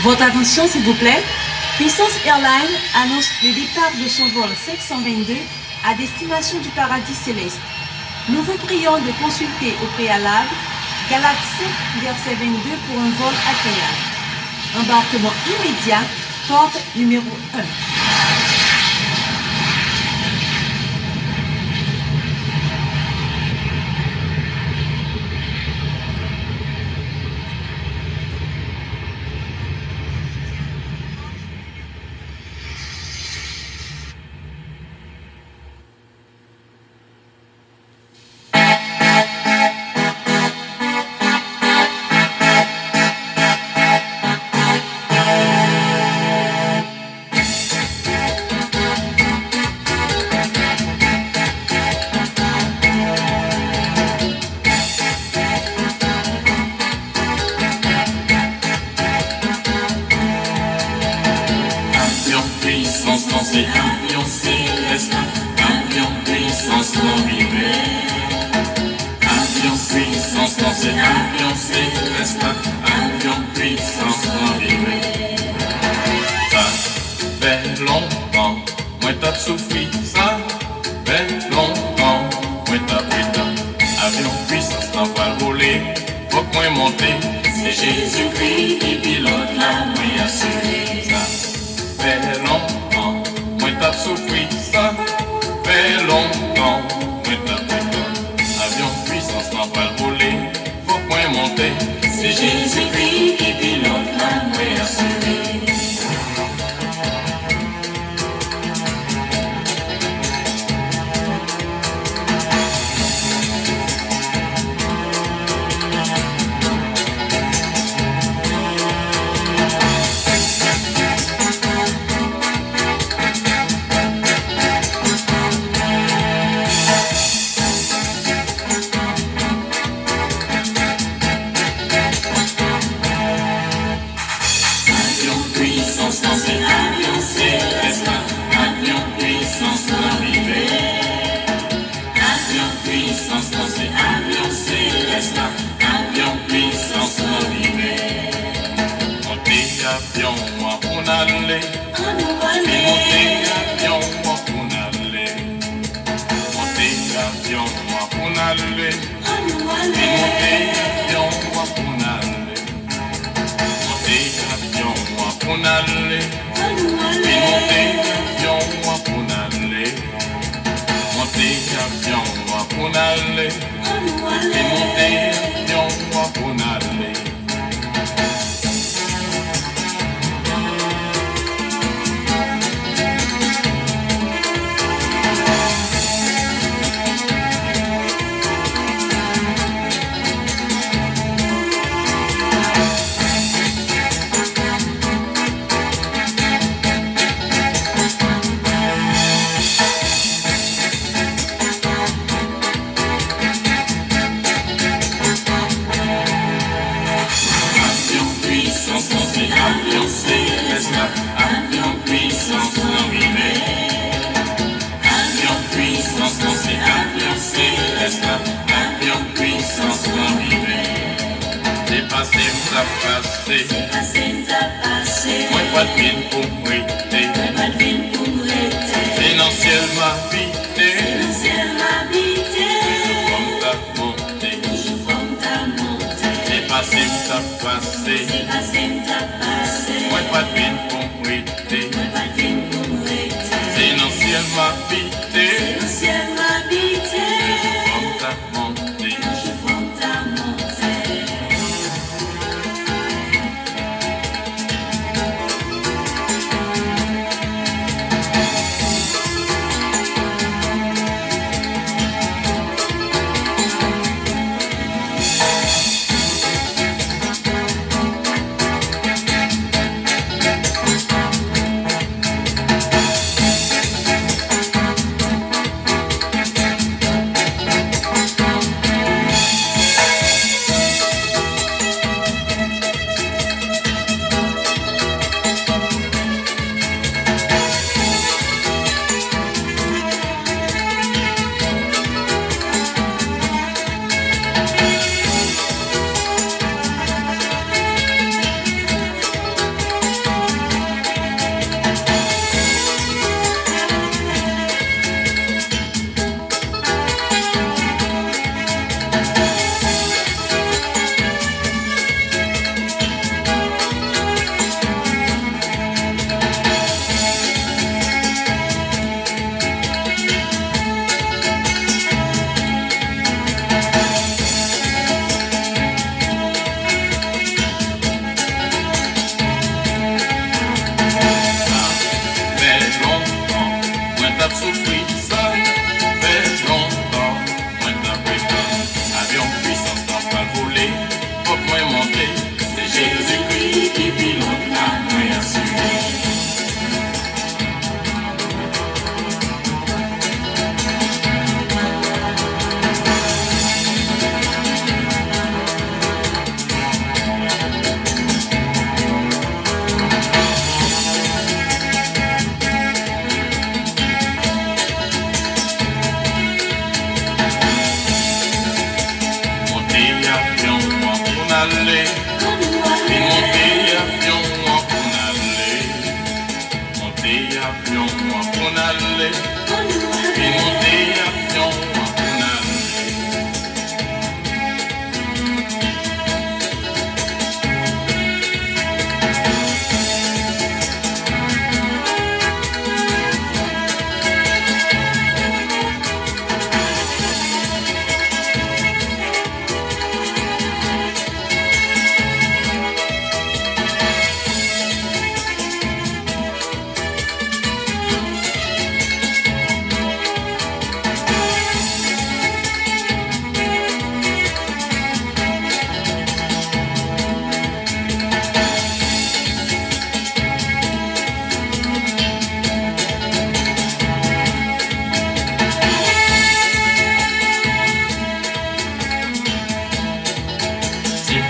Votre attention s'il vous plaît. Puissance Airlines annonce le départ de son vol 722 à destination du paradis céleste. Nous vous prions de consulter au préalable Galates 5, verset 22 pour un vol agréable. Embarquement immédiat, porte numéro 1.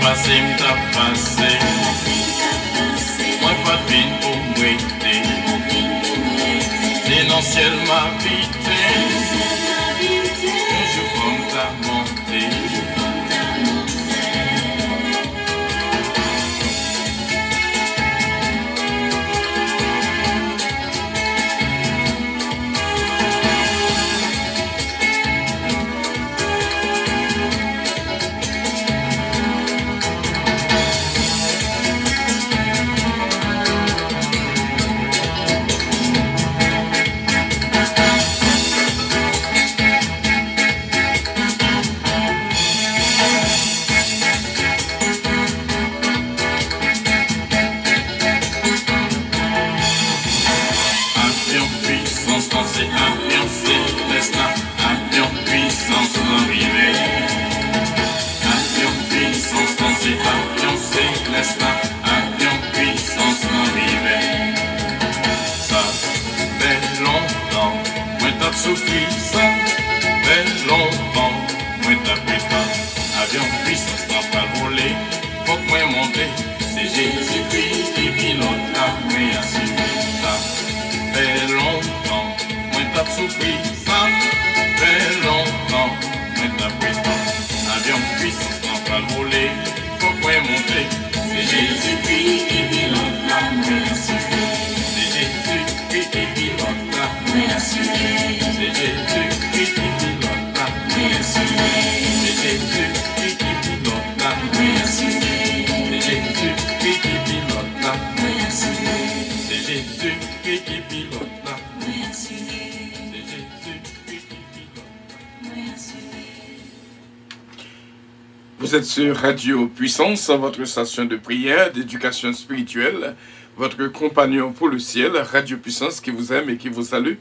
passé, m'ta passé. Moi pas de vin pour m'aider. C'est dans le ciel m'habiter. Un jour comme ta montée. Vous êtes sur Radio Puissance, votre station de prière, d'éducation spirituelle, votre compagnon pour le ciel, Radio Puissance qui vous aime et qui vous salue.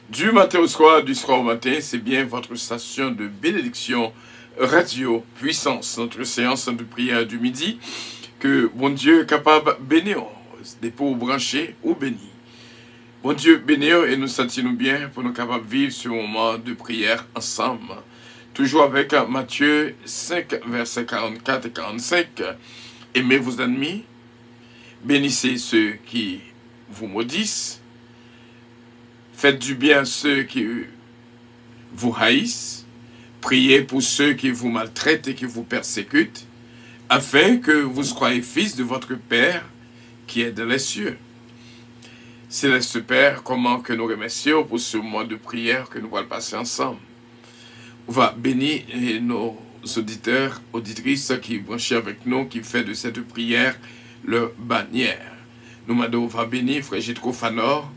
Du matin au soir, du soir au matin, c'est bien votre station de bénédiction, Radio Puissance, notre séance de prière du midi, que bon Dieu est capable de bénir, des pauvres branchés ou bénis. Bon Dieu bénir et nous sentir bien pour nous capables de vivre ce moment de prière ensemble. Toujours avec Matthieu 5, versets 44 et 45. Aimez vos ennemis, bénissez ceux qui vous maudissent, faites du bien à ceux qui vous haïssent, priez pour ceux qui vous maltraitent et qui vous persécutent, afin que vous soyez fils de votre Père qui est dans les cieux. Céleste Père, comment que nous remercions pour ce moment de prière que nous allons passer ensemble. On va bénir nos auditeurs, auditrices qui branchent avec nous, qui font de cette prière leur bannière. Nous on va bénir Frère Jethro Fanor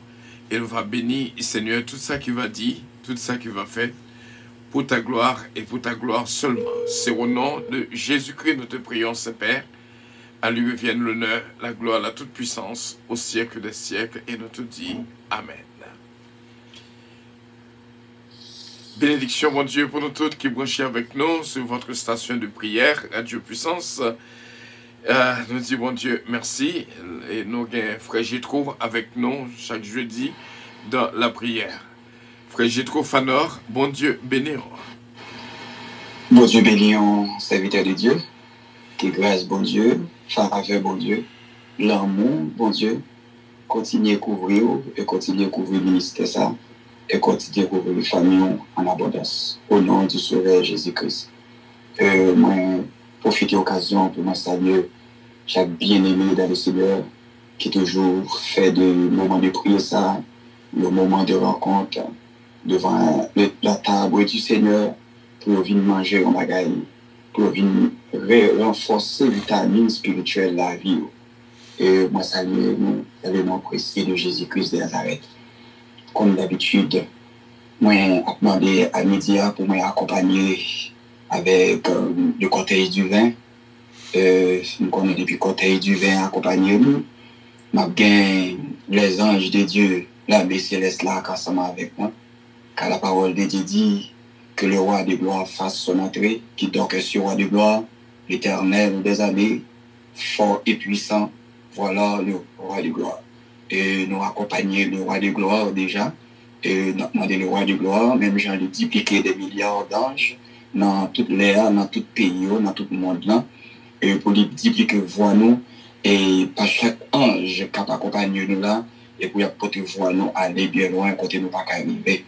et on va bénir Seigneur tout ça qui va dire, tout ça qui va faire pour ta gloire et pour ta gloire seulement. C'est au nom de Jésus-Christ nous te prions, Saint-Père. À lui revienne l'honneur, la gloire, la toute-puissance au siècle des siècles et nous te disons Amen. Bénédiction, mon Dieu, pour nous tous qui branchez avec nous sur votre station de prière, Radio Puissance. Nous disons, mon Dieu, merci. Et nous, Frère Jethro avec nous chaque jeudi dans la prière. Frère Jethro Fanor, bon Dieu, bénir. Bon Dieu, bénir, serviteur de Dieu. Que grâce, bon Dieu, faveur, bon Dieu, l'amour, bon Dieu, continuez à couvrir et continuez à couvrir le ministère ça. Et continuer à couvrir les familles en abondance. Au nom du Sauveur Jésus-Christ. Moi, profite de l'occasion pour me saluer chaque bien-aimé dans le Seigneur qui toujours fait de moments de prière ça, le moment de rencontre devant la table du Seigneur pour venir manger en bagaille, pour venir renforcer la vitamine spirituelle de la vie. Et moi, saluer le nom précieux de Jésus-Christ de Nazareth. Comme d'habitude, moi, j'ai demandé à midi pour m'accompagner avec le cortège du vin. Nous connaissons depuis le cortège du vin accompagné nous. Nous avons les anges de Dieu, la Mère céleste là, ensemble avec moi. Car la parole de Dieu dit que le roi de gloire fasse son entrée, qui donc est ce roi de gloire, l'Éternel des années, fort et puissant, voilà le roi de gloire. Et nous accompagner le roi de gloire déjà, et nous demander le roi de gloire, même j'ai dupliqué des milliards d'anges dans toute l'air, dans tout pays, dans tout le monde là, et pour lui dire que voix nous, et pas chaque ange qui accompagne nous là, et pour apporter voix nous aller bien loin, côté nous pas arriver.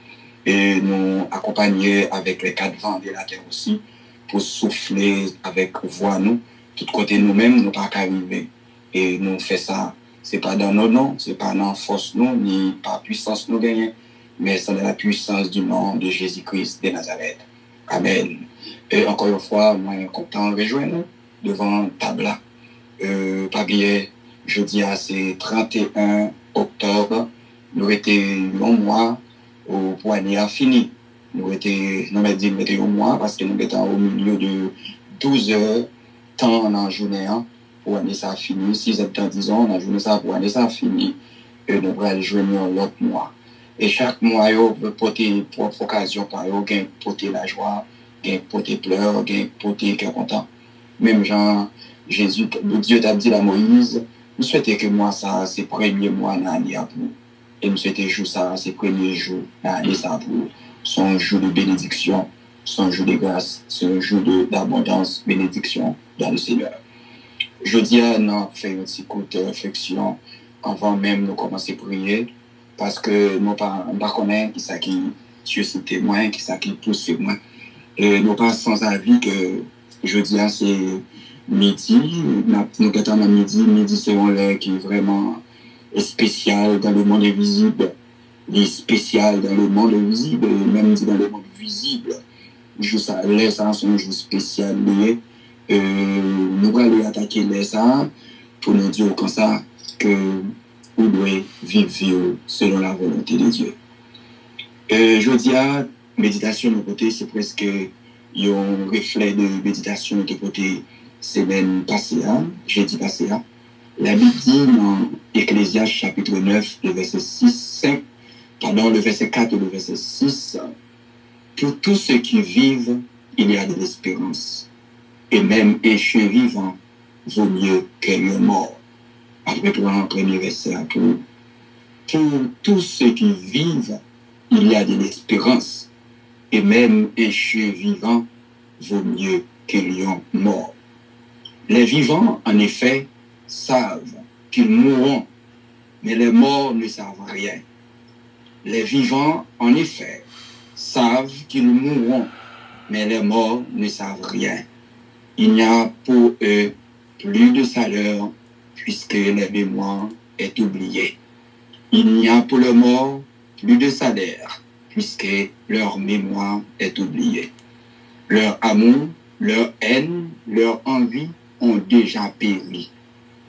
Et nous accompagner avec les quatre vents de la terre aussi, pour souffler avec voix nous, tout côté nous-mêmes, nous pas arriver. Et nous fait ça, c'est pas dans nos noms, c'est pas dans force nous, ni par puissance nous gagnons, mais c'est dans la puissance du nom de Jésus-Christ de Nazareth. Amen. Et encore une fois, moi, je suis content de rejoindre nous devant table là. Pas bien, jeudi, c'est 31 octobre, nous étions un mois au poignet fini. Nous étions un mois parce que nous étions au milieu de 12 heures temps dans la journée pour année ça fini. 6 heures temps, disons, dans la journée ça pour année ça fini. Et nous allons joindre l'autre mois. Et chaque mois, on peut porter propre occasion par eux, porter la joie, porter pleurs, porter qui est content. Même Jean, Jésus, Dieu t'a dit à Moïse, nous souhaitons que moi, ça, c'est le premier mois dans l'année pour. Et nous souhaitons jouer ça, c'est le premier jour dans l'année ça pour. Son jour de bénédiction, son jour de grâce, son jour d'abondance, bénédiction dans le Seigneur. Je dis à nous faire une petite courte réflexion avant même de commencer à prier. Parce que nous ne connaissons pas qui Dieu c'est témoin, qui ça qui pousse témoin. Et nous pas sans avis que je dis c'est midi, nous sommes à midi c'est une heure qui est vraiment spécial dans le monde invisible, est spécial dans le monde invisible, même dans le monde visible. Les ça sont un jour spécial. Nous allons attaquer les ça pour nous dire comme ça que vous devez vivre selon la volonté de Dieu. Je dis à méditation de côté, c'est presque un reflet de méditation de côté semaine passée, jeudi passé. La Bible dit dans Ecclésiaste chapitre 9, le verset le verset 4 et le verset 6, pour tous ceux qui vivent, il y a de l'espérance. Et même échec vivant vaut mieux qu'un mort. Après, pour un premier verset, pour tous ceux qui vivent, il y a de l'espérance. Et même un chien vivant vaut mieux qu'un lion mort. Les vivants, en effet, savent qu'ils mourront, mais les morts ne savent rien. Les vivants, en effet, savent qu'ils mourront, mais les morts ne savent rien. Il n'y a pour eux plus de salaire, puisque la mémoire est oubliée. Il n'y a pour le mort plus de salaire, puisque leur mémoire est oubliée. Leur amour, leur haine, leur envie ont déjà péri.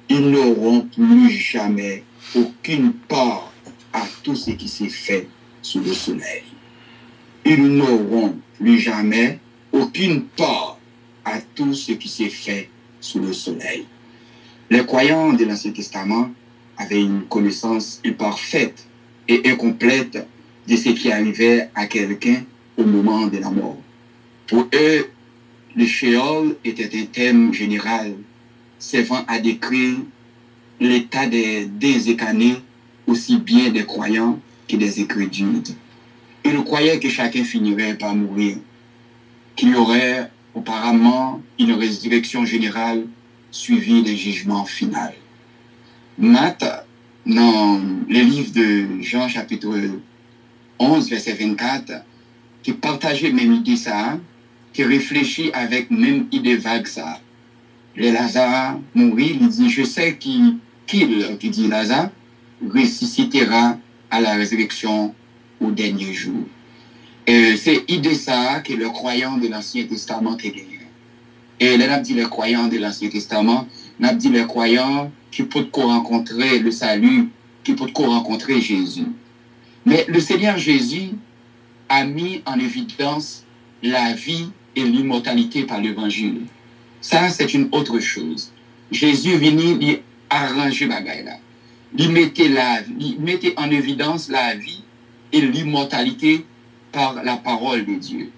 Ils n'auront plus jamais aucune part à tout ce qui s'est fait sous le soleil. Ils n'auront plus jamais aucune part à tout ce qui s'est fait sous le soleil. Les croyants de l'Ancien Testament avaient une connaissance imparfaite et incomplète de ce qui arrivait à quelqu'un au moment de la mort. Pour eux, le Sheol était un thème général servant à décrire l'état des désécanés aussi bien des croyants que des incrédules. Ils croyaient que chacun finirait par mourir, qu'il y aurait auparavant une résurrection générale suivie des jugements finaux. Matthieu, dans le livre de Jean chapitre 11, verset 24, qui partageait même idée ça, qui réfléchit avec même idée vague ça. Le Lazare mourit, il dit, je sais qui dit Lazare, ressuscitera à la résurrection au dernier jour. C'est idée ça que le croyant de l'Ancien Testament est gagné. Et là, on a dit les croyants de l'Ancien Testament, on a dit les croyants qui peuvent rencontrer le salut, qui peuvent rencontrer Jésus. Mais le Seigneur Jésus a mis en évidence la vie et l'immortalité par l'évangile. Ça, c'est une autre chose. Jésus venait lui arranger la bagaille. Il mettait en évidence la vie et l'immortalité par la parole de Dieu.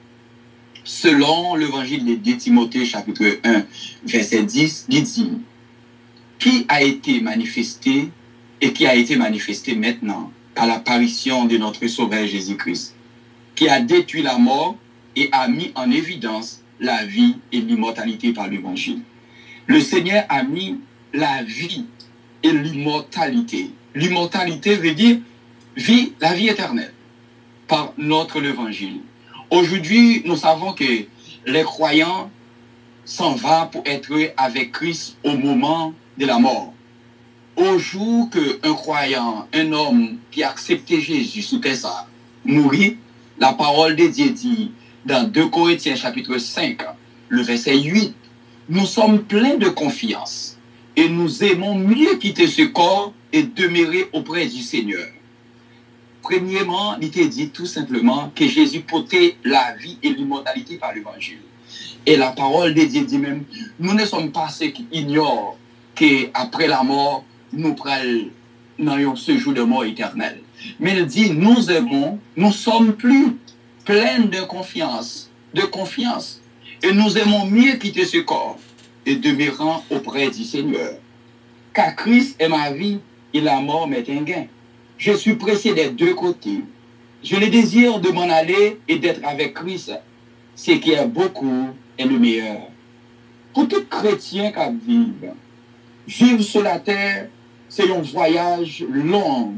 Selon l'évangile de Timothée, chapitre 1, verset 10, il dit, qui a été manifesté et qui a été manifesté maintenant par l'apparition de notre Sauveur Jésus-Christ, qui a détruit la mort et a mis en évidence la vie et l'immortalité par l'évangile. Le Seigneur a mis la vie et l'immortalité. L'immortalité veut dire vie, la vie éternelle, par notre évangile. Aujourd'hui, nous savons que les croyants s'en vont pour être avec Christ au moment de la mort. Au jour qu'un croyant, un homme qui a accepté Jésus sous ça, mourit, la parole de Dieu dit dans 2 Corinthiens chapitre 5, le verset 8, nous sommes pleins de confiance et nous aimons mieux quitter ce corps et demeurer auprès du Seigneur. Premièrement, il était dit tout simplement que Jésus portait la vie et l'immortalité par l'évangile. Et la parole de Dieu dit même, nous ne sommes pas ceux qui ignorent qu'après la mort, nous prenons ce jour de mort éternelle. Mais il dit, nous aimons, nous sommes plus pleins de confiance, et nous aimons mieux quitter ce corps et demeurant auprès du Seigneur. Car Christ est ma vie et la mort m'est un gain. Je suis pressé des deux côtés. Je le désire de m'en aller et d'être avec Christ, ce qui est beaucoup et le meilleur. Pour tout chrétien qui vivre sur la terre, c'est un voyage long.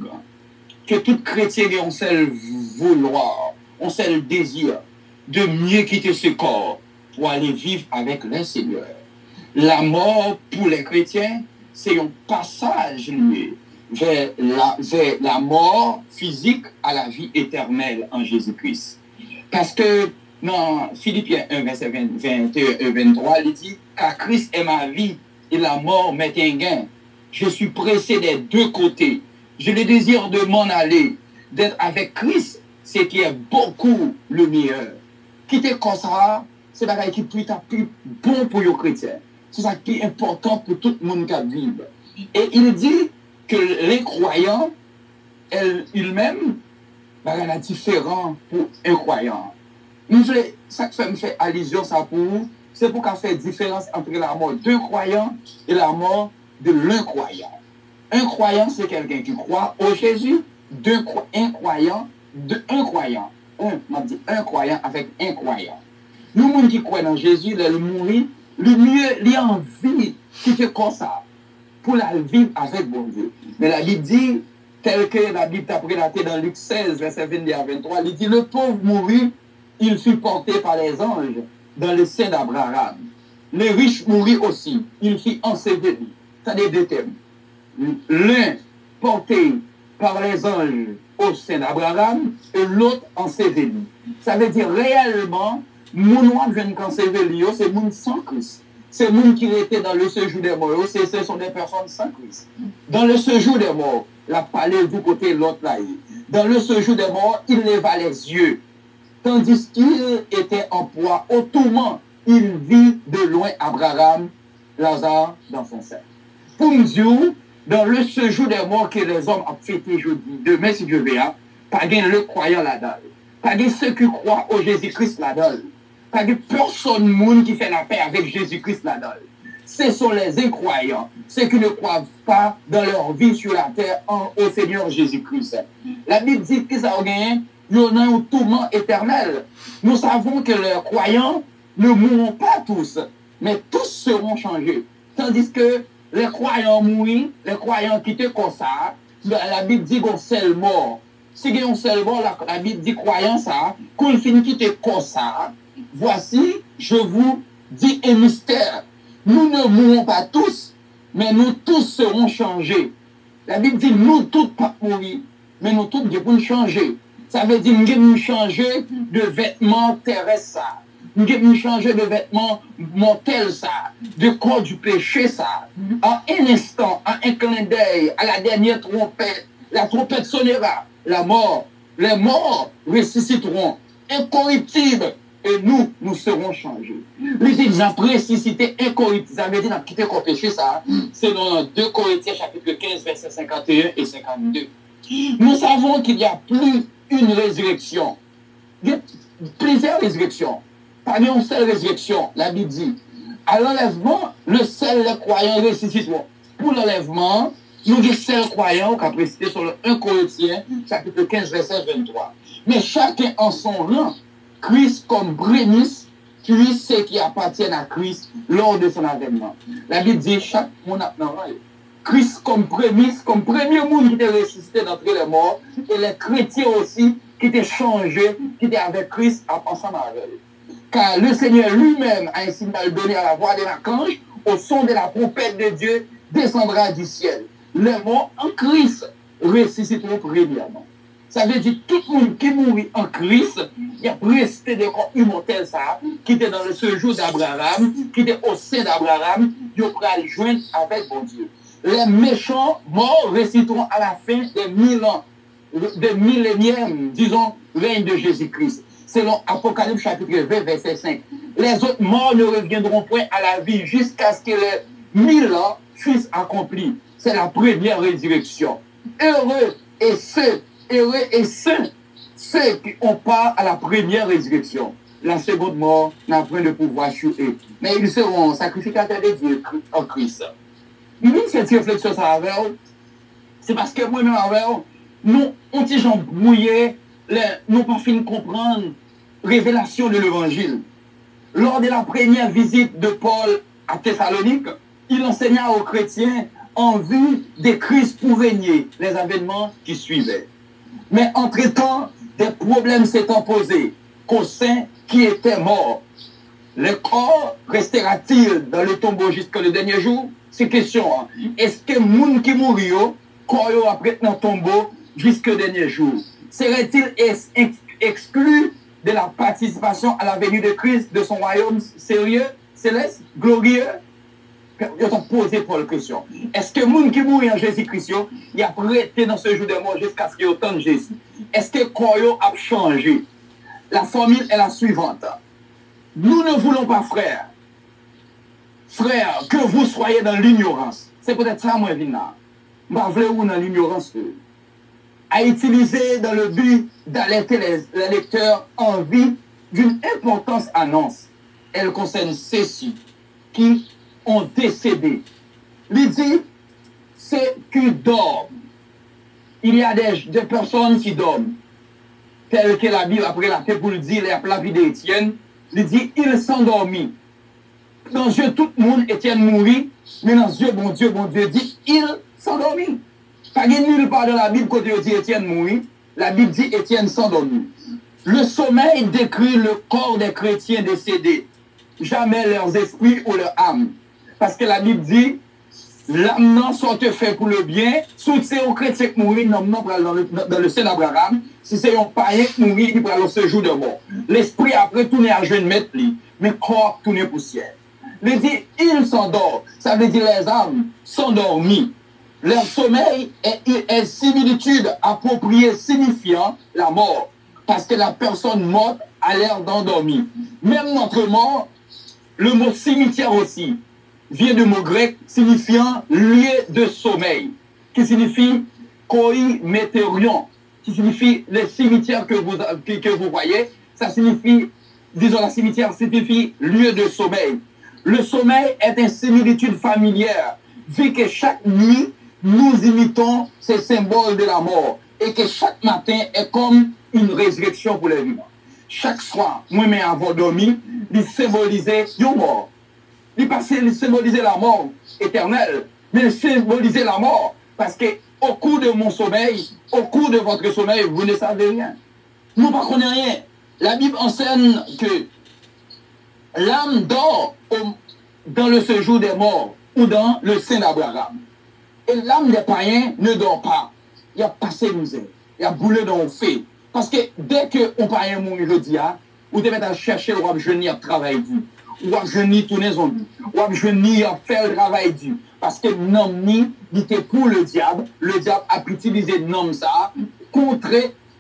Que tout chrétien ait un seul vouloir, un seul désir de mieux quitter ce corps pour aller vivre avec le Seigneur. La mort pour les chrétiens, c'est un passage lié vers la mort physique à la vie éternelle en Jésus-Christ. Parce que dans Philippiens 1, verset 21 et 23, il dit « Car Christ est ma vie et la mort m'est un gain. Je suis pressé des deux côtés. Je le désire de m'en aller, d'être avec Christ, ce qui est beaucoup le meilleur. » Quitter comme ça, c'est la qui est plus bon pour les chrétiens. C'est ça qui est important pour tout le monde qui vit. Et il dit que les croyants, eux-mêmes, c'est différent pour un croyant. Ça me fait allusion ça pour vous, c'est pour qu'on fait différence entre la mort d'un croyant et la mort de l'incroyant. Un croyant, c'est quelqu'un qui croit au Jésus, un croyant avec un croyant. Nous, gens qui croient dans Jésus, le mourir, le mieux, il a envie qui fait comme ça, pour la vivre avec bon Dieu. Mais la Bible dit, tel que la Bible t'a présenté dans Luc 16, verset 22 à 23, il dit, le pauvre mourut, il fut porté par les anges dans le sein d'Abraham. Le riche mourut aussi, il fut enseveli. Ça des deux thèmes. L'un porté par les anges au sein d'Abraham et l'autre enseveli. Ça veut dire réellement, mon noir jeune enseveli, c'est mon sans Christ. C'est moun qui était dans le séjour des morts, ce sont des personnes sans Christ. Dans le séjour des morts, la parler du côté l'autre là. Dans le séjour des morts, il leva les yeux. Tandis qu'il était en proie au tourment, il vit de loin Abraham, Lazare dans son sein. Pour nous dire, dans le séjour des morts que les hommes ont fêté jeudi, demain si Dieu veut, pas gain le croyant là-dedans, pas gain ceux qui croient au Jésus-Christ là-dedans. Pas de personne monde qui fait la paix avec Jésus-Christ là-dedans. Ce sont les incroyants, ceux qui ne croient pas dans leur vie sur la terre au Seigneur Jésus-Christ. La Bible dit qu'ils ont gagné, ils ont un tourment éternel. Nous savons que les croyants ne mourront pas tous, mais tous seront changés. Tandis que les croyants mourent, les croyants qui te consacrent, la Bible dit qu'on seul mort. Si il y a un seul mort, la Bible dit croyant ça, qu'on finit qui te consacre. Voici, je vous dis un mystère. Nous ne mourrons pas tous, mais nous tous serons changés. La Bible dit, nous tous pas mourir, mais nous tous devons changer. Ça veut dire, nous devons changer de vêtements terrestres, nous devons changer de vêtements mortels, de corps du péché, En un instant, en un clin d'œil, à la dernière trompette, la trompette sonnera, la mort, les morts ressusciteront, incorruptibles. Et nous serons changés. Les gens ressuscités incorruptibles. Ça veut dire qu'on quitte le péché, c'est dans 2 Corinthiens chapitre 15, versets 51 et 52. Nous savons qu'il n'y a plus une résurrection. Il y a plusieurs résurrections. Pas une seule résurrection, la Bible dit. À l'enlèvement, le seul croyant ressusciteront. Pour l'enlèvement, nous avons seul croyant qui a précisé sur le 1 Corinthiens chapitre 15, verset 23. Mais chacun en son rang. Christ comme prémisse puis ceux qui appartiennent à Christ lors de son avènement. La Bible dit chaque monde a dans Christ comme premier monde qui était ressuscité d'entre les morts, et les chrétiens aussi qui étaient changés, qui étaient avec Christ ensemble avec eux. Car le Seigneur lui-même a un signal donné à la voix de l'archange, au son de la trompette de Dieu, descendra du ciel. Les morts en Christ ressusciteront premièrement. Ça veut dire tout le monde qui mourit en Christ, il a resté des corps immortels, ça, qui était dans ce jour d'Abraham, qui était au sein d'Abraham, ils pourra le joindre avec bon Dieu. Les méchants morts ressusciteront à la fin des 1000 ans, des milléniums, disons, règne de Jésus-Christ. Selon Apocalypse chapitre 20, verset 5. Les autres morts ne reviendront point à la vie jusqu'à ce que les 1000 ans fussent accomplis. C'est la première résurrection. Heureux et saints, ceux qui ont part à la première résurrection. La seconde mort n'a point de pouvoir sur eux. Mais ils seront sacrificateurs de Dieu en Christ. Cette réflexion, ça avec c'est parce que moi-même, nous, on dit gens brouillés, nous pas fini de comprendre révélation de l'évangile. Lors de la première visite de Paul à Thessalonique, il enseigna aux chrétiens en vue des crises pour régner, les événements qui suivaient. Mais entre-temps, des problèmes s'étant posés qu'aux saints qui étaient morts. Le corps restera-t-il dans le tombeau jusqu'au dernier jour? C'est question. Hein? Est-ce que moun qui mourit, corps après dans le tombeau jusqu'au dernier jour? Serait-il exclu de la participation à la venue de Christ, de son royaume sérieux, céleste, glorieux? Ils ont posé pour la question. Est-ce que moun qui mourit en Jésus-Christ, il a prêté dans ce jour de mort jusqu'à ce qu'il entende Jésus? Est-ce que corps a changé? La formule est la suivante. Nous ne voulons pas, frères, que vous soyez dans l'ignorance. C'est peut-être ça, moi, Vina. Je veux dans l'ignorance. À utiliser dans le but d'alerter les lecteurs en vue d'une importante annonce. Elle concerne ceux-ci qui ont décédé. Il dit, c'est qui dorment. Il y a des personnes qui dorment. Telles que la Bible, après la paix pour le dire, la vie d'Étienne, il dit, il s'endormit. Dans Dieu, tout le monde, Étienne mourit, mais dans Dieu, bon Dieu dit, il s'endormit. Pas nulle part dans la Bible quand Dieu dit Étienne mourit, la Bible dit Étienne s'endormit. Le sommeil décrit le corps des chrétiens décédés, jamais leurs esprits ou leur âme. Parce que la Bible dit, l'âme non soit fait pour le bien, si c'est un chrétien qui mourit, non, dans le sein d'Abraham, si c'est un païen qui mourit, il prend ce jour de mort. L'esprit après tourner à jeune mettre lui, mais corps tourner poussière. Il dit, il s'endort, ça veut dire les âmes s'endormit. Leur sommeil est similitude appropriée signifiant la mort, parce que la personne morte a l'air d'endormir. Même notre mort, le mot cimetière aussi, vient du mot grec signifiant lieu de sommeil, qui signifie koi météorion, qui signifie le cimetière que vous voyez, ça signifie, disons la cimetière signifie lieu de sommeil. Le sommeil est une similitude familière, vu que chaque nuit, nous imitons ces symboles de la mort, et que chaque matin est comme une résurrection pour les vivants. Chaque soir, moi-même avant de dormir, il symbolisait une mort. Il symbolisait la mort éternelle, mais il symbolisait la mort, parce que au cours de mon sommeil, au cours de votre sommeil, vous ne savez rien. Nous ne connaissons rien. La Bible enseigne que l'âme dort dans le séjour des morts ou dans le sein d'Abraham. Et l'âme des païens ne dort pas. Il a passé misère. Il a boulé dans le feu. Parce que dès qu'un païen mourit, je dis, vous devez aller chercher le roi jeune à travail dur. Ou à jeune tourner son vie. Ou à jeune à faire le travail dur. Parce que l'homme ni était pour le diable a utilisé l'homme ça contre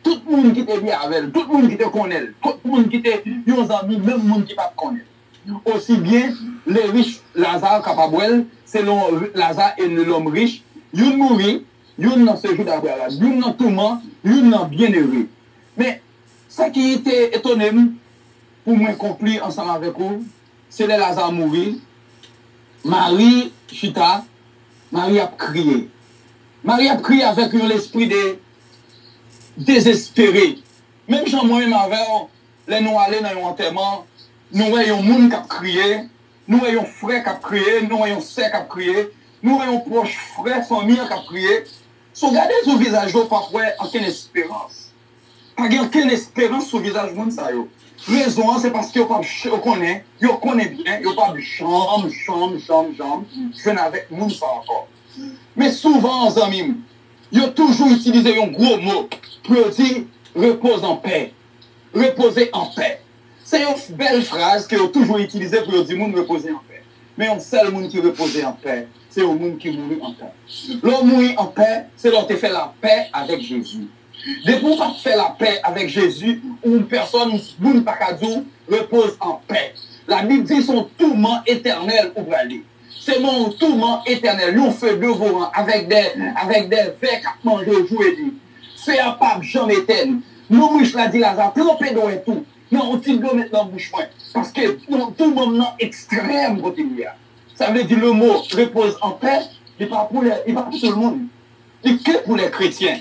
tout le monde qui était bien avec elle, tout le monde qui te connaît, tout le monde qui était nos amis, même le monde qui ne connaît pas. Aussi bien les riches, Lazare capable, selon Lazare et l'homme riche, ils mourit, ils dans ce jour d'Abraham, ils dans tout le monde, ils dans bien heureux. Mais ce qui était étonné, pour moi conclure ensemble avec vous, c'est les Lazare mourir. Marie chita, Marie a crié. Marie a crié avec l'esprit de désespéré. Même si moi-même avec les nous aller dans l'enterrement, nous voyons monde qui a crié, nous voyons frère qui a crié, nous voyons sœur qui a crié, nous voyons proches frères, famille qui a crié. Si vous regardez sur le visage, parfois, aucune espérance. Pas aucune espérance sur le visage de ça. Raison, c'est parce que vous connaissez bien, vous pas de chambre, je n'ai avec nous ça encore. Mais souvent, les amis, ils ont toujours utilisé un gros mot pour dire repose en paix. Reposer en paix. C'est une belle phrase qu'ils ont toujours utilisée pour dire reposer en paix. Mais un seul monde qui repose en paix, c'est un monde qui mourit en paix. L'homme mourit en paix, c'est l'homme qui fait la paix avec Jésus. Depuis qu'on pas fait la paix avec Jésus, une personne, une pacadou, repose en paix. La Bible dit son tourment éternel ou aller. C'est mon tourment éternel. Nous faisons dévorant avec des verres à manger au jour et nuit. C'est un pape jamais éternel. Nous, je l'ai dit, Lazare, trompé d'eau et tout. Non, on tire d'eau maintenant bouche point. Parce que tout le monde est extrême quotidien. Ça veut dire le mot repose en paix, il n'est pas pour tout le monde. Il est que pour les chrétiens.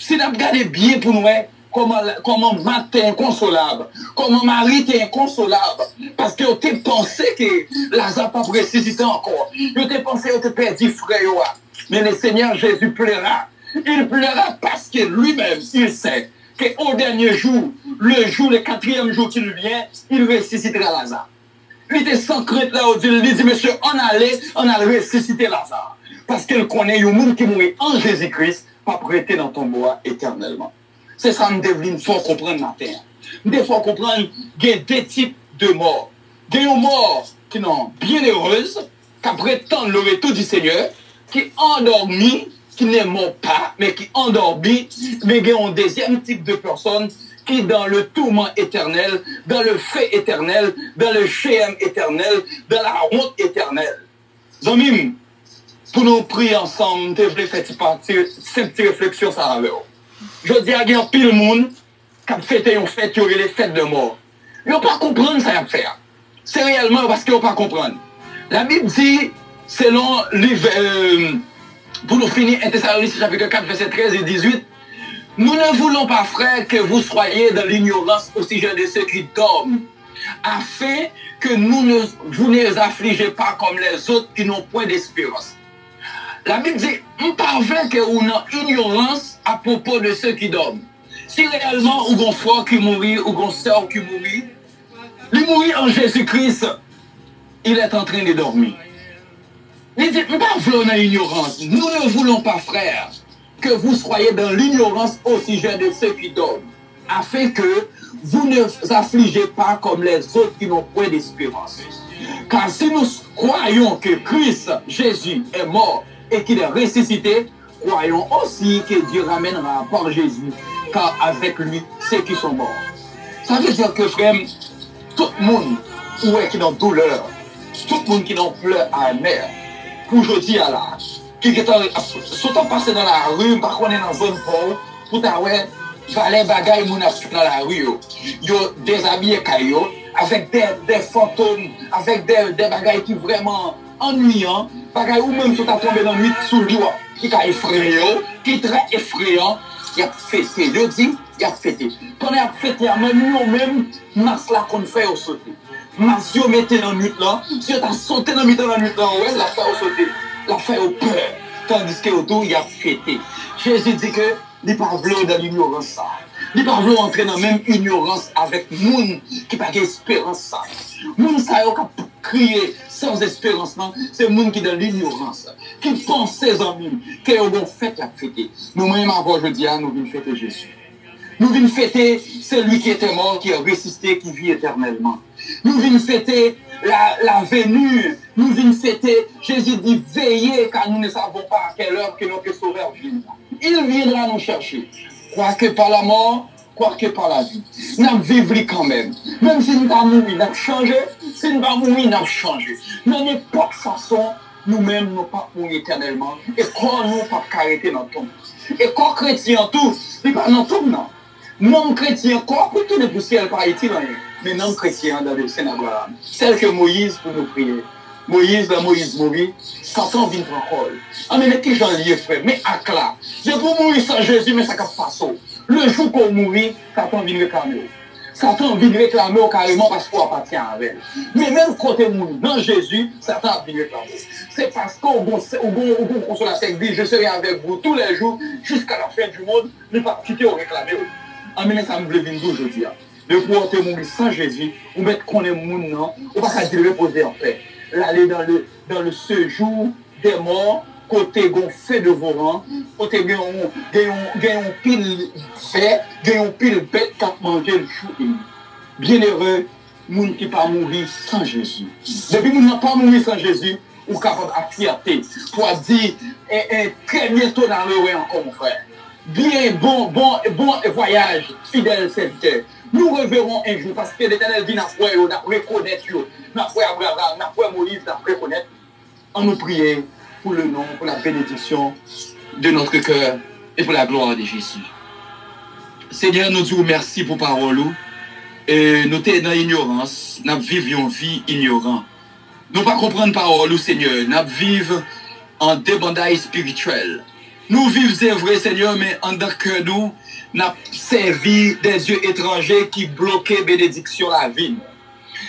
Si nous regardons bien pour nous, comment matin inconsolable, comment mari est inconsolable, parce que vous avez pensé que Lazare n'a pas ressuscité encore. Vous avez pensé que vous avez perdu frère. Mais le Seigneur Jésus plaira. Il plaira parce que lui-même, il sait qu'au dernier jour, le quatrième jour qu'il vient, il ressuscitera Lazare. Il était sans crainte là, il dit, monsieur, on allait ressusciter Lazare. Parce qu'il connaît le monde qui mourit en Jésus-Christ, pas prêté dans ton bois éternellement. C'est ça, nous devons comprendre matin. Nous devons comprendre qu'il y a deux types de morts. Il y a une mort qui est bien heureuse, qui prétend le retour du Seigneur, qui est endormi, qui n'est mort pas, mais qui est endormi. Mais il y a un deuxième type de personne qui est dans le tourment éternel, dans le fait éternel, dans le chéem éternel, dans la honte éternelle. Zomim, pour nous prier ensemble, je voulais faire cette petite réflexion ça avec vous. Je dis à bien pile le monde qui a fêté une fête, il y aurait les fêtes de mort. Ils n'ont pas comprendre ça à faire. C'est réellement parce qu'ils n'ont pas comprendre. La Bible dit, selon pour nous finir, 1 Thessaloniciens chapitre 4, verset 13 et 18, nous ne voulons pas, frères, que vous soyez dans l'ignorance au sujet de ceux qui dorment, afin que vous ne les affligez pas comme les autres qui n'ont point d'espérance. La Bible dit, on parvient que vous avez ignorance à propos de ceux qui dorment. Si réellement, ou un frère qui mourit, ou une soeur qui mourit, il mourit en Jésus-Christ, il est en train de dormir. Il dit, on parvient dans l'ignorance. Nous ne voulons pas, frères, que vous soyez dans l'ignorance au sujet de ceux qui dorment, afin que vous ne vous affligez pas comme les autres qui n'ont point d'espérance. Car si nous croyons que Christ, Jésus, est mort et qu'il est ressuscité, croyons aussi que Dieu ramènera par Jésus, car avec lui, ceux qui sont morts. Ça veut dire que, frère, tout le monde qui est dans douleur, tout le monde qui est dans pleurs amers, pour aujourd'hui à l'âge, qui est surtout passé dans la rue, par contre, on est dans une zone pauvre, pour t'avoir, valet bagaille, moun ap dans la rue, yo déshabillé caillou, avec des fantômes, avec des bagailles qui vraiment ennuyants, bagaille ou même si tu as tombé dans la nuit sous lui, qui est effrayant, qui est très effrayant, il a fêté, je dis, il a fêté. Quand il a fêté, même masse là qu'on fait au sauter. Masse yo mettez dans la nuit là, si tu as sauté dans la nuit là, ouais, la fait au sauter, la fait au peur. Tandis que autour, il a fêté. Jésus dit que il pas voulu dans l'ignorance ça. Il pas voulu entrer dans la même ignorance avec moun qui n'a pas d'espérance ça. Moun ça yo qui crier sans espérance, c'est moun qui dans l'ignorance, qui pense ses amis, qui ont fait la fêter. Nous-mêmes avant jeudi, nous venons fêter Jésus. Nous venons fêter celui qui était mort, qui est ressuscité, qui vit éternellement. Nous venons fêter la venue. Nous venons fêter, Jésus dit, veillez, car nous ne savons pas à quelle heure que notre Sauveur viendra. Il viendra nous chercher. Quoique par la mort, quoique par la vie. Nous vivons quand même. Même si nous avons mouru, nous avons changé. Si nous avons mouru, nous avons changé. De n'importe façon, nous-mêmes, nous ne pas mourir éternellement. Et quand nous ne pas arrêter dans le tombe. Et quand chrétien tout, il n'est pas dans le tombe, non. Non chrétien, quoi, pour tout le poussière par Haïti, mais non chrétien dans le Sénégal. Celle que Moïse pour nous prier. Moïse mourit, Satan vient encore. Ah, mais qui j'en ai fait, mais à cela. Je peux mourir sans Jésus, mais ça ne passe pas. Le jour qu'on mourit, Satan vient réclamer. Satan vient réclamer carrément parce qu'on appartient à elle. Mais même côté moun, dans Jésus, Satan vient réclamer. C'est parce qu'on consolateur dit, je serai avec vous tous les jours jusqu'à la fin du monde, ne pas quitter ou réclamer. En même temps, ça me veut venir aujourd'hui. De pouvoir te mourir sans Jésus, ou mettre qu'on est moun, non, ou pas dire reposer en paix. L'aller dans le séjour des morts, côté gon fait de vos rangs, côté gagne pile fait, gagne pile bête qui a mangé le chou. Bienheureux, moun qui pas mourir sans Jésus. Depuis moun n'a pas mourir sans Jésus, ou capable à fierté pour dire très bientôt dans le ouais encore mon frère. Bien bon voyage, fidèle serviteur. Nous reverrons un jour parce que l'Éternel dit n'a reconnaître, n'a Abraham, n'a Moïse, n'a reconnaître. En nous prier pour le nom, pour la bénédiction de notre cœur et pour la gloire de Jésus. Seigneur, nous disons merci pour parole. Et nous sommes dans l'ignorance, nous vivons une vie ignorante. Nous ne pas comprendre parole, Seigneur, nous vivons en débandage spirituel. Nous vivons, c'est vrai, Seigneur, mais en tant que nous servi des dieux étrangers qui bloquaient la bénédiction la vie.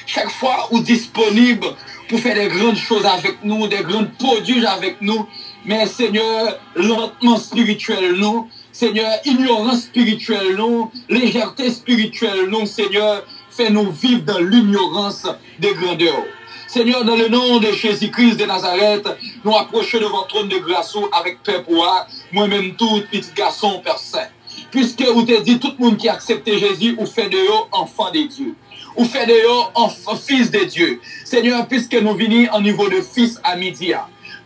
Chaque fois, nous sommes disponibles pour faire des grandes choses avec nous, des grands produits avec nous, mais Seigneur, lentement spirituel, nous, Seigneur, ignorance spirituelle, nous, légèreté spirituelle, nous, Seigneur, fais-nous vivre dans l'ignorance des grandeurs. Seigneur, dans le nom de Jésus-Christ de Nazareth, nous approchons de votre trône de grâce avec Père pour moi-même tout petit garçon, Père Saint. Puisque vous te dit, tout le monde qui accepte Jésus, ou fait de eux enfant de Dieu. Ou fait de eux fils de Dieu. Seigneur, puisque nous venons au niveau de fils à midi.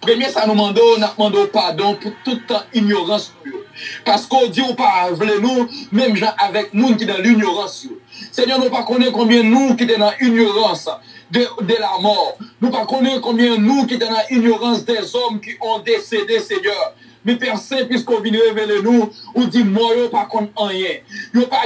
Premier, ça nous demande pardon pour toute ignorance. Parce qu'on dit, on parle nous, même gens avec nous qui sont dans l'ignorance. Seigneur, nous ne connaissons pas combien nous qui sommes dans l'ignorance de la mort. Nous ne connaissons pas combien nous qui sommes dans l'ignorance des hommes qui ont décédé, Seigneur. Mais Père Saint, puisqu'on vient révéler nous, on dit, moi, je ne pas contre rien. Je n'ai pas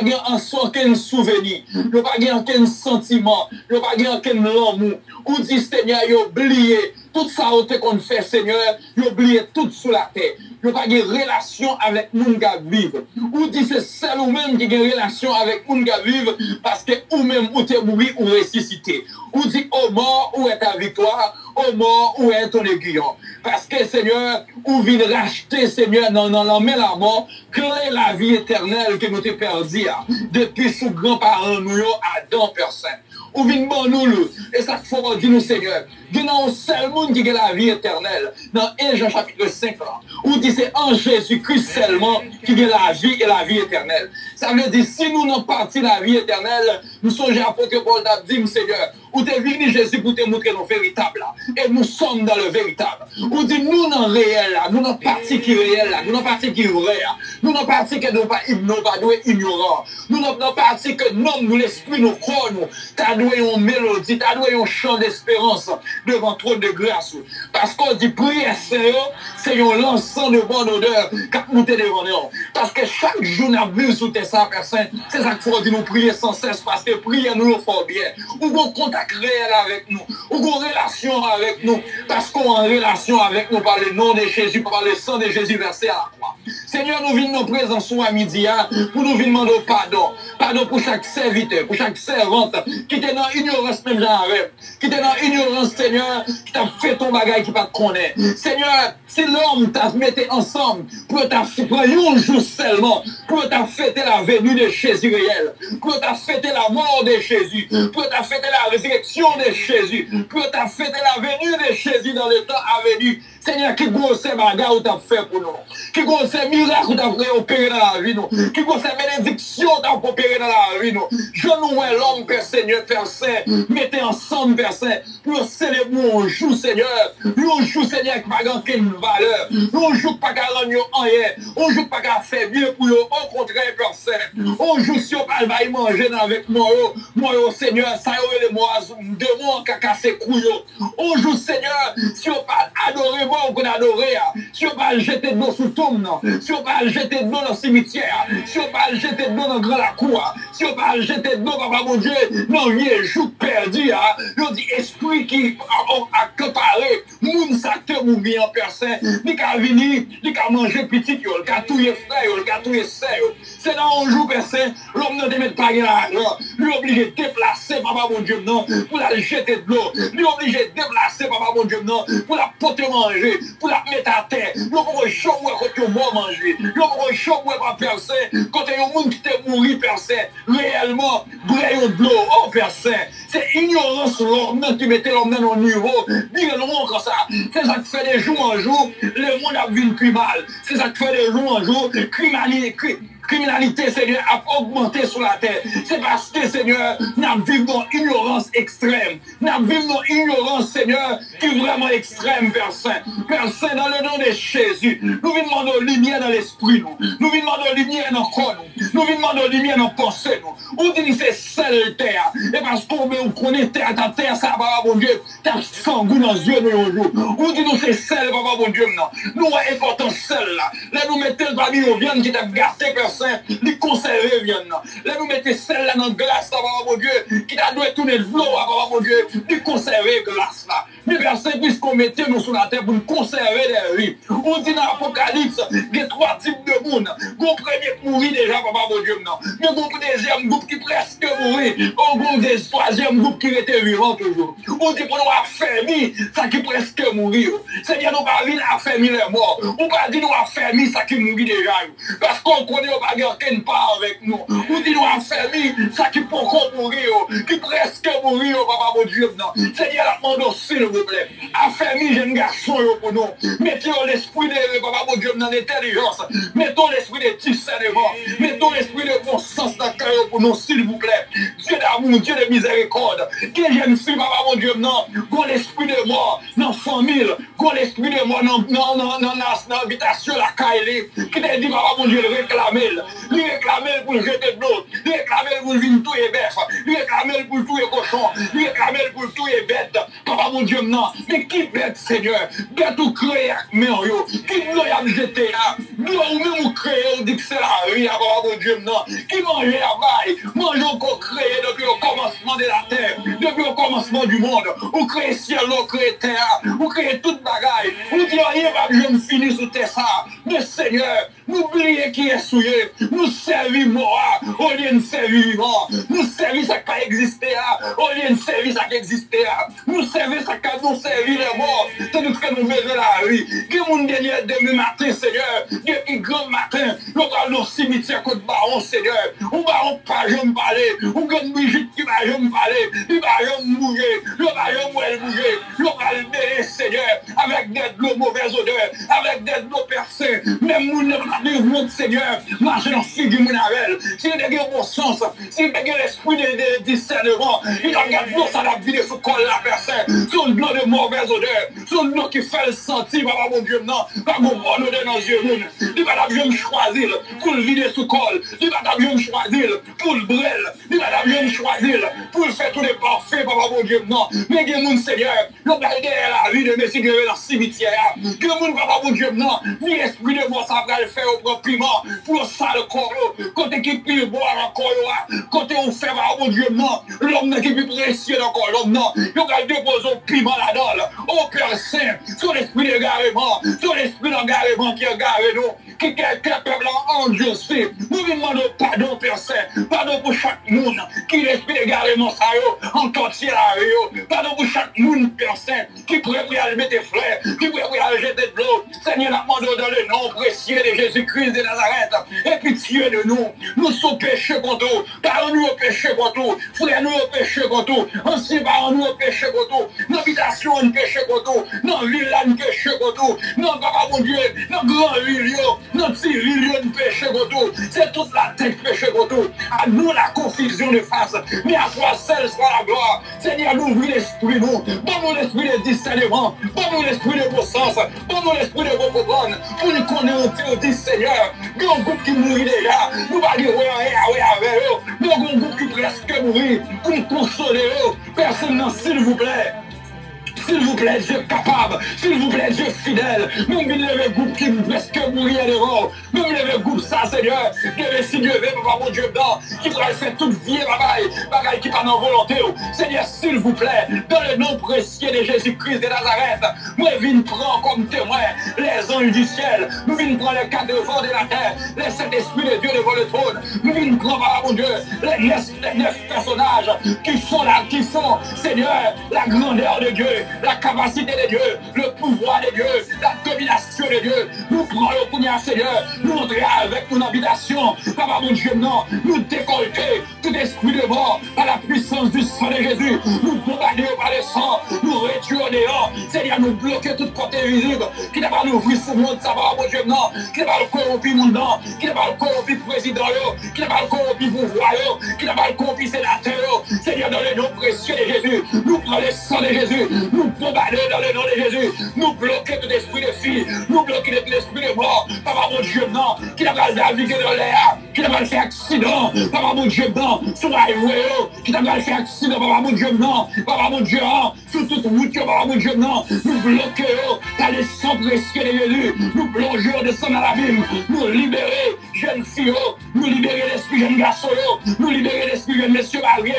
aucun souvenir. Je n'ai pas aucun sentiment. Je n'ai pas aucun amour. On dit, Seigneur, j'ai oublié tout ça qu'on fait, Seigneur. J'ai oublié tout sur la terre. Je n'ai pas de relation avec nous qui vivent. On dit, c'est seul ou même qui a une relation avec nous qui vivent parce que ou même ou t'es mouru ou ressuscité. On dit, ô mort, où est ta victoire? Ô mort, où est ton aiguillon? Parce que, Seigneur, ou vient racheter, Seigneur, dans la main la mort, créer la vie éternelle que nous t'ai perdu depuis sous grands-parents, nous, Adam, Père Saint. Ou vient bon nous, et ça faut dire nous, Seigneur, il y a un seul monde qui a la vie éternelle. Dans 1 Jean chapitre 5, où dit c'est en Jésus-Christ seulement qui a la vie et la vie éternelle. Ça veut dire, si nous n'avons pas la vie éternelle, nous sommes apôtre Paul t'a dit, Seigneur, où t'es venu Jésus pour te montrer nos véritables. Et nous sommes dans le véritable. Où dit, nous dans le réel, nous dans partie qui est réel, nous dans partie qui est vrai, nous dans partie que nous pas ignorants. Nous dans partie que nous, l'esprit, nous croit, nous, t'as doué une mélodie, t'as doué un chant d'espérance devant trop de grâce. Parce qu'on dit, prière, c'est un l'encens de bonne odeur quand nous te devant nous. Parce que chaque jour, nous avons sous tes saints, personnes, c'est ça qu'il faut dire, nous prier sans cesse, parce que prier nous le faut bien. Ou bon contact réel avec nous, ou bon relation avec nous, parce qu'on est en relation avec nous par le nom de Jésus, par le sang de Jésus versé à la croix. Seigneur, nous venons nos présence à midi, pour nous venir demander pardon. Pardon pour chaque serviteur, pour chaque servante, qui était dans l'ignorance même j'en rêve, qui était dans l'ignorance, Seigneur, qui t'a fait ton bagage qui pas te connaît. Seigneur, si l'homme t'a mis ensemble, pour t'a fait un jour seulement, pour t'a fêté la venue de Jésus réel, pour t'a fêté la mort de Jésus, pour t'a fêté la résurrection de Jésus, pour t'a fêté la venue de Jésus dans le temps à venir. Seigneur, qui grosse bagarre ou t'as fait pour nous, qui grosse miracle ou t'as fait opérer dans la vie, nous, qui grosse bénédiction t'as opéré dans la vie, nous. Je nous vois l'homme, Père Seigneur, Père Saint, mettez ensemble, Père Saint, pour célébrer un jour, Seigneur, un jour, Seigneur, qui n'a pas aucune valeur, un jour qui n'a pas rendre rien, un jour qui n'a pas faire bien pour eux, au contraire, Père Saint, un jour, si on va y manger avec moi, Seigneur, ça y est, les mois, de moi, qui a cassé couille, un jour, Seigneur, si on va adorer, on peut adorer, si on va jeter de l'eau sous tombe, si on va jeter de l'eau dans le cimetière, si on va jeter de l'eau dans grand la cour, si on va jeter de l'eau, papa mon Dieu, non, vieux jour perdu, on dit esprit qui a comparé, moun sa te mourir en personne, il a venir, il a manger petit, il a touiller frère, il a touiller sœur. C'est dans un jour, personne, l'homme ne met pas l'argent, lui est obligé de déplacer, papa mon Dieu, non, pour la jeter de l'eau, lui est obligé de déplacer, papa mon Dieu, non, pour la porter manger, pour la mettre à terre, lui pour chaud quand tu mort manger, lui pour chaud pas personne, quand il y a un monde qui t'est mouru, personne, réellement, braillon de l'eau, oh personne, c'est ignorance l'homme qui mettait l'homme dans le niveau, dire non comme ça, c'est ça qui fait des jours en jour, le monde a vu plus mal, c'est ça qui fait des jours en jour, criminalité, Seigneur, a augmenté sur la terre. C'est parce que, Seigneur, nous vivons dans ignorance extrême. Nous vivons dans ignorance, Seigneur, qui est vraiment extrême, Père Saint. Père Saint, dans le nom de Jésus, nous venons demander lumière dans l'esprit, nous. Nous venons demander lumière dans le corps, nous. Nous venons demander lumière dans la pensée, nous. On dit que c'est seule terre. Et parce qu'on connaît terre, ta terre, ça va, mon Dieu, t'as sanguin dans les yeux, nous, aujourd'hui. On dit que c'est seul, papa, mon Dieu, non. Nous, on est important seul, là. Là, nous mettons le babi au viande qui t'a gâté, Père Saint. Ni conserver viande. Là, nous mettons celle là dans la glace, papa mon Dieu, qui a dû tourner de l'eau, papa mon Dieu, ni conserver glace là. Mais personne, puisqu'on mettait nous sur la terre pour nous conserver les vies. On dit dans l'Apocalypse, il y a 3 types de monde. Le premier qui mourit déjà, papa mon Dieu, non. Mais le deuxième groupe qui presque mourit. Le troisième groupe qui était vivant toujours. On dit pour nous affermir, ça qui presque mourit. C'est-à-dire, nous pas venir affermir les morts. On pas dire nous affermir, ça qui mourit déjà. Parce qu'on connaît pas quelqu'un part avec nous. On dit nous affermir, ça qui peut mourir, qui presque mourir, papa mon Dieu, non. C'est-à-dire, la demande s'il vous plaît. Affermir, jeune garçon, pour nous. Mettons l'esprit de papa mon Dieu dans l'intelligence. Mettons l'esprit de discernement. Mettons l'esprit de bon sens dans le cœur pour nous, s'il vous plaît. Dieu d'amour, Dieu de miséricorde. Que jeune fille, papa mon Dieu, non. Qu'on l'esprit de mort dans la famille. Qu'on l'esprit de mort dans l'habitation, la caille. Qui te dit, papa mon Dieu, réclamer. Lui réclamer pour jeter de l'eau. Lui réclamer pour venir tout et bœuf. Lui réclamer pour tout et cochon. Lui réclamer pour tout et bête. Papa mon Dieu, non. Mais qui bête, Seigneur? Bête ou créé avec merveilleux. Qui nous a jeté là? Nous ou même ou créé, on dit que c'est la vie, papa mon Dieu, non. Qui mange la baille? Mange encore créé depuis le commencement de la terre. Depuis le commencement du monde. Ou créé ciel, ou créé terre. Ou créé toute bagaille. Ou dit rien, je me finis sous terre ça. Mais Seigneur, n'oubliez qui est souillé. Nous servir mort, au lieu de servir vivant. Nous servir ça qui a existé, au lieu de servir ça qui existait. Nous servir ça qui a nous servi les morts. C'est nous que nous mettons la vie. Que mon dernier demain matin, Seigneur, depuis grand matin, nous allons au cimetière contre baron, Seigneur. On baron pas jamais parler. On gagne Brigitte qui va jamais parler. Il va jamais bouger. Il va jamais bouger. Il va le bénir, Seigneur, avec des de l'eau mauvaise odeur, avec des de l'eau percée. Même nous ne pas Seigneur, marcher dans figure Monavel, s'il y a un bon sens, s'il y a l'esprit de discernement, il regarde l'eau, ça va vider sous col la personne, sur l'eau de mauvaise odeur, sur l'eau qui fait le sentir, papa mon Dieu, non, pas mon bon odeur dans les yeux, il va me choisir pour le vider sous col, il va me choisir pour le brûler, il va me choisir pour faire tous les parfaits, papa mon Dieu, non, mais que mon Seigneur, nous va la vie de Messie dans le cimetière, que mon papa mon Dieu, non, ni esprit de mort, ça va le faire au propre pour ça le corps, quand qui peut boire encore, quand on fait mon Dieu, non, l'homme qui peut précieux encore, l'homme, non, il va déposer un piment là-dedans, au Père Saint, sur l'esprit d'égarement, sur l'esprit d'engarement qui a garé nous, qui est capable d'endurcir. Nous demandons pardon, Père Saint, pardon pour chaque monde qui l'esprit d'égarement, ça y en entier la vie, pardon pour chaque monde, Père Saint, qui pourrait aller mettre des frères, qui pourrait aller jeter de l'eau. Seigneur, nous demandons dans le nom précieux de Jésus-Christ de Nazareth, et pitié de nous, nous sommes péchés contre nous, parents-nous au péché contre nous, frères-nous au péché contre nous, anciens parents-nous au péché contre nous, l'habitation au péché contre nous, dans la ville au péché contre nous, dans papa mon Dieu, dans grand ville, dans petit ville au péché contre nous, c'est toute la tête péché contre nous, à nous la confusion de face, mais à toi seul soit la gloire, Seigneur, nous ouvrir l'esprit nous, donne-nous l'esprit de discernement, donne-nous l'esprit de bon sens, donne-nous l'esprit de bon bonne, pour nous connaître, Seigneur, nous avons un groupe qui mourit déjà, nous allons dire oui avec eux, nous avons un groupe qui presque mourit, pour nous consoler eux, personne, s'il vous plaît. S'il vous plaît, Dieu capable. S'il vous plaît, Dieu fidèle. Nous venons lever groupe qui presque mourir devant. Nous venons lever groupe ça, Seigneur. Que si Dieu veut, papa, mon Dieu, dedans, qui pourrait faire toute vie, bagaille qui pas dans volonté. Seigneur, s'il vous plaît, dans le nom précieux de Jésus-Christ de Nazareth, moi, viens prendre comme témoin les anges du ciel. Nous venons prendre les quatre devant de la terre, les sept esprits de Dieu devant le trône. Nous venons prendre, papa, mon Dieu, les neuf personnages qui sont là, qui sont, Seigneur, la grandeur de Dieu, la capacité de Dieu, le pouvoir de Dieu, la domination de Dieu. Nous prenons le pouvoir, Seigneur, nous entrer avec ton habitation, papa, mon Dieu, non, nous décolleter tout esprit de mort par la puissance du sang de Jésus. Nous bombarder par le sang, nous réduire au néant, Seigneur, nous bloquer toute portée visible qui n'a pas ouvrir ce monde, ça va, mon Dieu, non, qui n'a pas le corrompu monde, non, qui n'a pas le corrompu président, qui n'a pas le corrompu pouvoir, qui n'a pas le corrompu sénateur, Seigneur, dans le nom précieux de Jésus, nous prenons le sang de Jésus, nous bombardons dans le nom de Jésus, nous bloquons tout esprit de fille, nous bloquons tout esprit de mort, papa, mon Dieu, non, qui n'a pas naviguer dans l'air, qui n'a pas fait accident, papa, mon Dieu, non, sur la highway, qui n'a pas fait accident, papa, mon Dieu, non, papa, mon Dieu, sur toute route, papa, mon Dieu, non, nous bloquons par le sang précieux de Jésus, nous plongeons de sang dans l'abîme, nous libérer, jeunes filles, nous libérer l'esprit jeune garçon, nous libérer l'esprit jeune monsieur marié,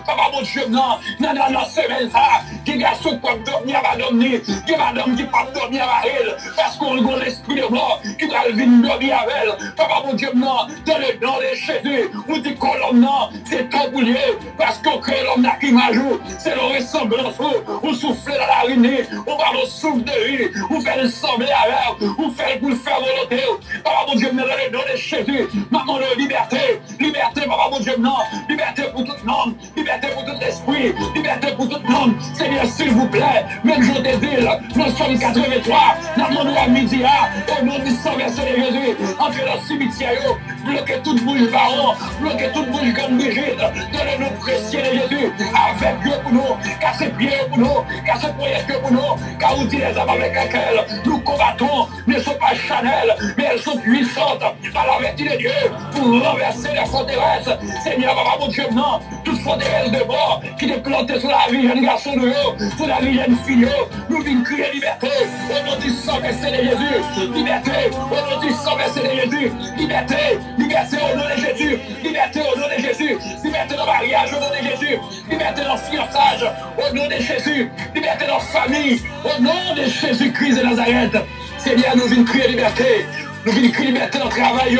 papa, mon Dieu, non, dans la semaine, ça, qui garçon qui peut dormir à dormir, qui madame qui peut dormir à elle, parce qu'on a l'esprit de mort qui va venir dormir avec elle, papa, mon Dieu, non, dans le nom de Jésus, on dit que l'homme, non, c'est ton boulier, parce qu'on crée l'homme n'a qui m'ajoute, c'est le ressemblance, on souffle dans la ruine, on va le souffle de vie, on fait le sembler avec, on fait pour le faire volonté, papa, mon Dieu, dans le nom de Jésus, maman de liberté, liberté, papa, mon Dieu, non, liberté pour tout homme, liberté pour tout esprit, liberté pour tout homme, Seigneur, s'il vous plaît, même jour des villes, nous sommes 83, dans mon à midi, au nom du sang versé de Jésus, entre le cimetière, bloquez toute bouche baron, bloquez toute bouche comme Brigitte, dans le nom précieux de Jésus, avec Dieu pour nous, cassez pieds pour nous, cassez poignets pour nous, car vous dites les âmes avec lesquelles nous combattons ne sont pas charnelles, mais elles sont puissantes par la vertu de Dieu pour renverser les forteresses. Seigneur, papa, mon Dieu, non, toute forteresse de mort qui est plantée sur la vie jeune garçon de nous, sur la vie jeune fille, nous venons crier liberté au nom du sang versé de Jésus, liberté au nom du sang versé de Jésus, liberté, liberté au nom de Jésus, liberté au nom de Jésus, liberté dans le mariage au nom de Jésus, liberté dans le fiançage au nom de Jésus, liberté dans la famille au nom de Jésus-Christ de Nazareth. Seigneur, nous venons crier liberté. Nous venons crier liberté dans le travail.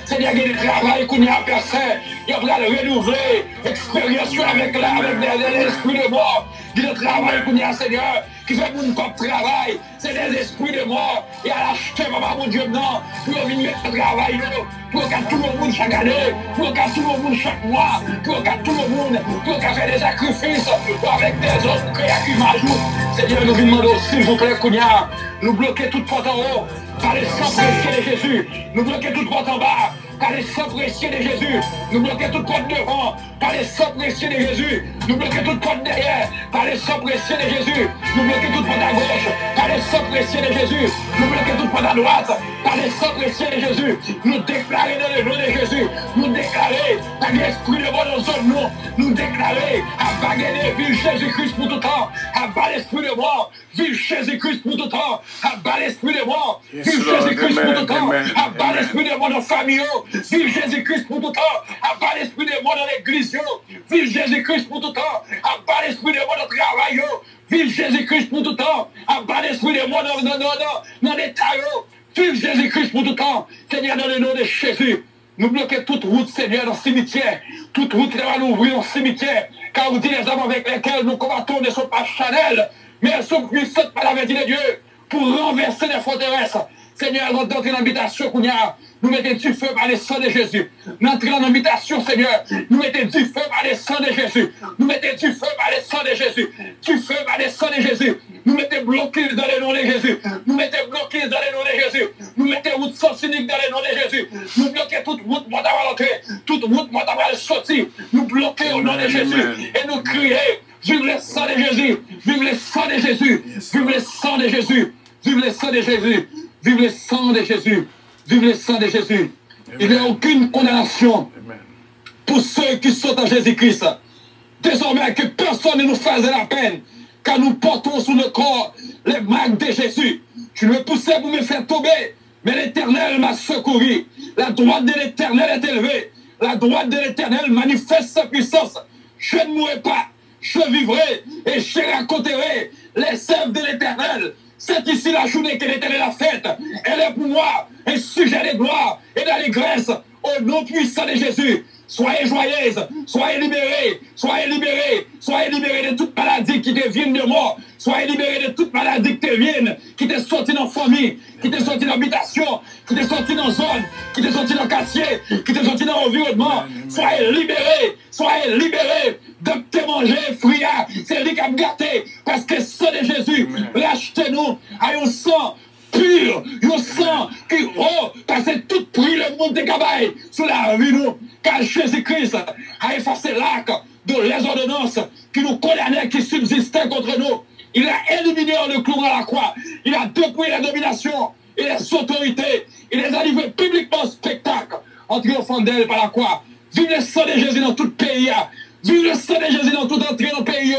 Seigneur, il y a des travail qu'on y a personne. Il y a le renouveler l'expérience avec l'esprit de mort. Il y a le travail qu'on y a, Seigneur, qui fait mon propre travail. C'est des esprits de mort. Et à l'acheter, papa, mon Dieu, non, pour venir mettre le travail, pour qu'à tout le monde chaque année, pour qu'à tout le monde chaque mois, pour qu'à tout le monde, pour qu'à faire des sacrifices avec des autres créatures qui m'ajoutent. Seigneur, nous venons demander, s'il vous plaît, qu'on y a, nous bloquer toute porte en haut, par les sang précieux de Jésus, nous bloquer toute porte en bas, par les sang précieux de Jésus, nous bloquer toute porte devant, par les sang précieux de Jésus, nous bloquer toute porte derrière, par les sang précieux de Jésus, nous bloquer toute porte à gauche, par les sang précieux de Jésus, nous bloquer toute porte à droite, par les sang précieux de Jésus, nous déclarer dans le nom de Jésus, nous déclarer par l'esprit de mort dans son nom, nous déclarer à baguer vive Jésus-Christ pour tout temps, à bas l'esprit de mort, vive Jésus-Christ pour tout temps, à bas l'esprit de mort, vive Jésus-Christ pour tout temps, à bas l'esprit de mort dans la famille, vive Jésus-Christ pour tout temps, à bas l'esprit de mort dans l'église, vive Jésus-Christ pour tout temps, à bas l'esprit de mort dans le travail, vive Jésus-Christ pour tout temps, à bas l'esprit de mort dans l'État, vive Jésus-Christ pour tout temps, Seigneur, dans le nom de Jésus. Nous bloquons toute route, Seigneur, dans le cimetière. Toute route qui va nous ouvrir dans le cimetière. Car vous dites les âmes avec lesquelles nous combattons ne sont pas charnelles, mais elles sont puissantes par la vertu de Dieu pour renverser les forteresses. Seigneur, nous entrons dans l'habitation qu'on y a. Nous mettons du feu par les sang de Jésus. Nous entrons dans l'habitation, Seigneur. Nous mettons du feu par les sang de Jésus. Nous mettons du feu par les sang de Jésus. Du feu par les sang de Jésus. Nous mettons bloqués dans le nom de Jésus. Nous mettons bloqués dans le nom de Jésus. Nous mettons route sans cynique dans le nom de Jésus. Nous bloquons toute route, moi d'avoir l'entrée. Toute route, moi d'avoir sorti. Nous bloquons au nom de Jésus. Et nous crions, vive le sang de Jésus. Vive le sang de Jésus. Vive le sang de Jésus. Vive le sang de Jésus. Vive le sang de Jésus. Vive le sang de Jésus. Il n'y a aucune condamnation pour ceux qui sont en Jésus-Christ. Désormais, que personne ne nous fasse la peine. car nous portons sous le corps les marques de Jésus. Tu me poussais pour me faire tomber, mais l'Éternel m'a secouru. La droite de l'Éternel est élevée. La droite de l'Éternel manifeste sa puissance. Je ne mourrai pas, je vivrai et je raconterai les œuvres de l'Éternel. C'est ici la journée que l'Éternel a faite. Elle est pour moi un sujet de gloire et d'allégresse au nom puissant de Jésus. Soyez joyeuses, soyez libérés, soyez libérés, soyez libérés de toute maladie qui te vienne de mort. Soyez libérés de toute maladie qui te vienne, qui te sorti dans la famille, qui te sorti dans l'habitation, qui te sorti dans la zone, qui te sorti dans le quartier, qui te sorti dans l'environnement. Soyez libérés de te manger, fruits. C'est lui qui a gâté, parce que le sang de Jésus, rachetez-nous à un sang pur, un sang qui parce que tout prix le monde des cabailles sur la vie nous, car Jésus-Christ a effacé l'acte de les ordonnances qui nous condamnaient, qui subsistaient contre nous. Il a éliminé le clou à la croix. Il a dépouillé la domination et les autorités. Il les a livrés publiquement au spectacle en triomphant d'elle par la croix. Vive le sang de Jésus dans tout pays. Vive le sang de Jésus dans toute entrée dans le pays.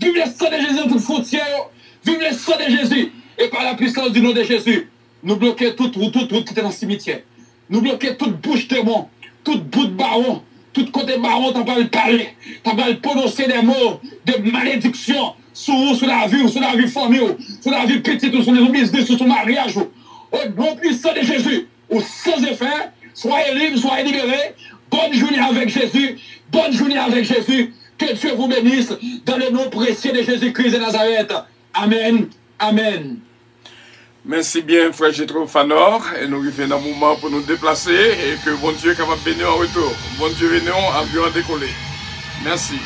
Vive le sang de Jésus dans toute frontière. Vive le sang de Jésus. Et par la puissance du nom de Jésus, nous bloquons toute route qui était dans le cimetière. Nous bloquons toute bouche de monde, toute bout de baron, tout côté baron, tu vas parler, tu vas prononcer des mots de malédiction sur la vie, sur la vie famille, sur la vie petite, sur les business, sur ton mariage. Au nom puissant de Jésus, ou sans effet, soyez libres, soyez libérés. Bonne journée avec Jésus, bonne journée avec Jésus. Que Dieu vous bénisse dans le nom précieux de Jésus-Christ de Nazareth. Amen. Amen. Merci bien, frère Jethro Fanor. Et nous revenons un moment pour nous déplacer et que bon Dieu est capable de bénir en retour. Bon Dieu, venons, avion à décoller. Merci.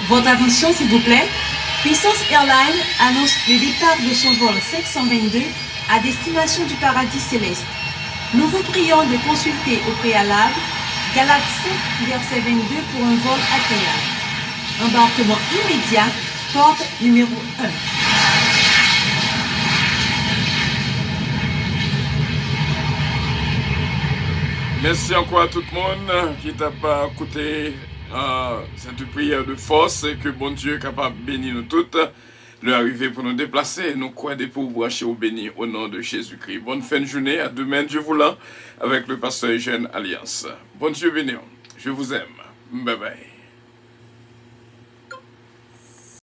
Votre attention, s'il vous plaît. Puissance Airlines annonce le départ de son vol 722 à destination du paradis céleste. Nous vous prions de consulter au préalable Galates 5, verset 22 pour un vol agréable. Embarquement immédiat, porte numéro 1. Merci encore à tout le monde qui t'a pas écouté cette prière de force et que bon Dieu est capable de bénir nous toutes. Le arriver pour nous déplacer, nous croyons pour vous brancher au béni au nom de Jésus-Christ. Bonne fin de journée, à demain Dieu voulant avec le pasteur Eugène Alliance. Bon Dieu béni, je vous aime. Bye bye.